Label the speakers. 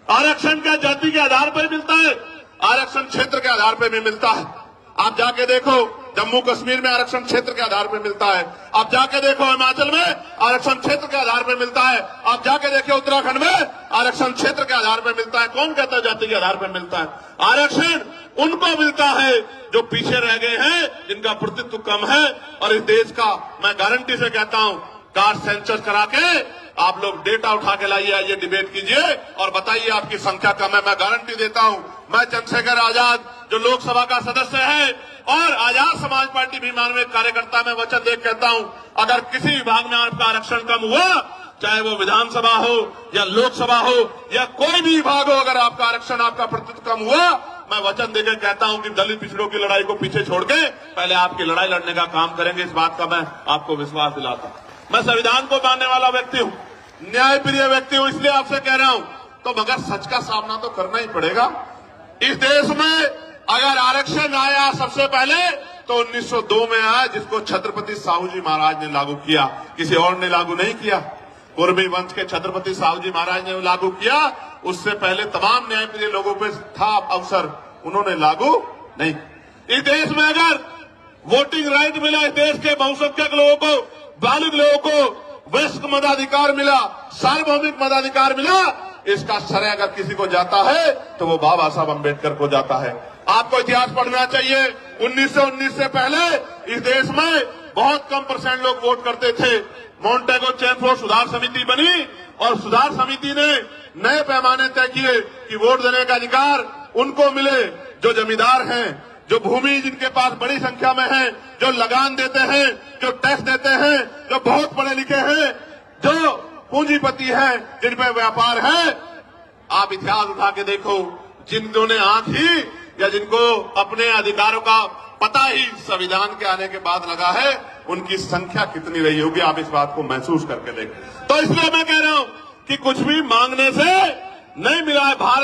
Speaker 1: आरक्षण क्या जाति के आधार पर मिलता है? आरक्षण क्षेत्र के आधार पर भी मिलता है। आप जाके देखो, जम्मू कश्मीर में आरक्षण क्षेत्र के आधार पर मिलता है। आप जाके देखो हिमाचल में आरक्षण क्षेत्र के आधार पर मिलता है। आप जाके देखो उत्तराखंड में आरक्षण क्षेत्र के आधार पर मिलता है। कौन कहता है जाति के आधार पर मिलता है? आरक्षण उनको मिलता है जो पीछे रह गए हैं, जिनका प्रतित्व कम है। और इस देश का मैं गारंटी से कहता हूं, कास्ट सेंसस करा के आप लोग डेटा उठा के लाइए, आइए डिबेट कीजिए और बताइए आपकी संख्या कम है। मैं गारंटी देता हूं, मैं चंद्रशेखर आजाद जो लोकसभा का सदस्य है और आजाद समाज पार्टी भीमान में कार्यकर्ता, में वचन दे कहता हूं, अगर किसी विभाग में आपका आरक्षण कम हुआ, चाहे वो विधानसभा हो या लोकसभा हो या कोई भी विभाग हो, अगर आपका आरक्षण, आपका प्रतिशत कम हुआ, मैं वचन देकर कहता हूं कि दलित पिछड़ों की लड़ाई को पीछे छोड़ के पहले आपकी लड़ाई लड़ने का काम करेंगे। इस बात का मैं आपको विश्वास दिलाता हूं। मैं संविधान को मानने वाला व्यक्ति हूं, न्यायप्रिय व्यक्ति हूं, इसलिए आपसे कह रहा हूं, तो मगर सच का सामना तो करना ही पड़ेगा। इस देश में अगर आरक्षण आया सबसे पहले तो 1902 में आया, जिसको छत्रपति साहू जी महाराज ने लागू किया, किसी और ने लागू नहीं किया। कुर्मी वंश के छत्रपति साहू जी महाराज ने लागू किया, उससे पहले तमाम न्यायप्रिय लोगों पे था अवसर, उन्होंने लागू नहीं। इस देश में अगर वोटिंग राइट मिला, इस देश के बहुसंख्यक लोगों को, बालिग लोगों को वयस्क मताधिकार मिला, सार्वभौमिक मताधिकार मिला, इसका श्रेय अगर किसी को जाता है तो वो बाबा साहब अम्बेडकर को जाता है। आपको इतिहास पढ़ना चाहिए। 1919 से पहले इस देश में बहुत कम % लोग वोट करते थे। मॉन्टेगो चेमफोर्ड सुधार समिति बनी और सुधार समिति ने नए पैमाने तय किए कि वोट देने का अधिकार उनको मिले जो जमींदार हैं, जो भूमि जिनके पास बड़ी संख्या में है, जो लगान देते हैं, जो टैक्स देते हैं, जो बहुत पढ़े लिखे हैं, जो पूंजीपति हैं, जिन पे व्यापार है। आप इतिहास उठा के देखो, जिनको ने आंख ही या जिनको अपने अधिकारों का पता ही संविधान के आने के बाद लगा है, उनकी संख्या कितनी रही होगी, आप इस बात को महसूस करके देखें। तो इसलिए मैं कह रहा हूं कि कुछ भी मांगने से नहीं मिला है। भारत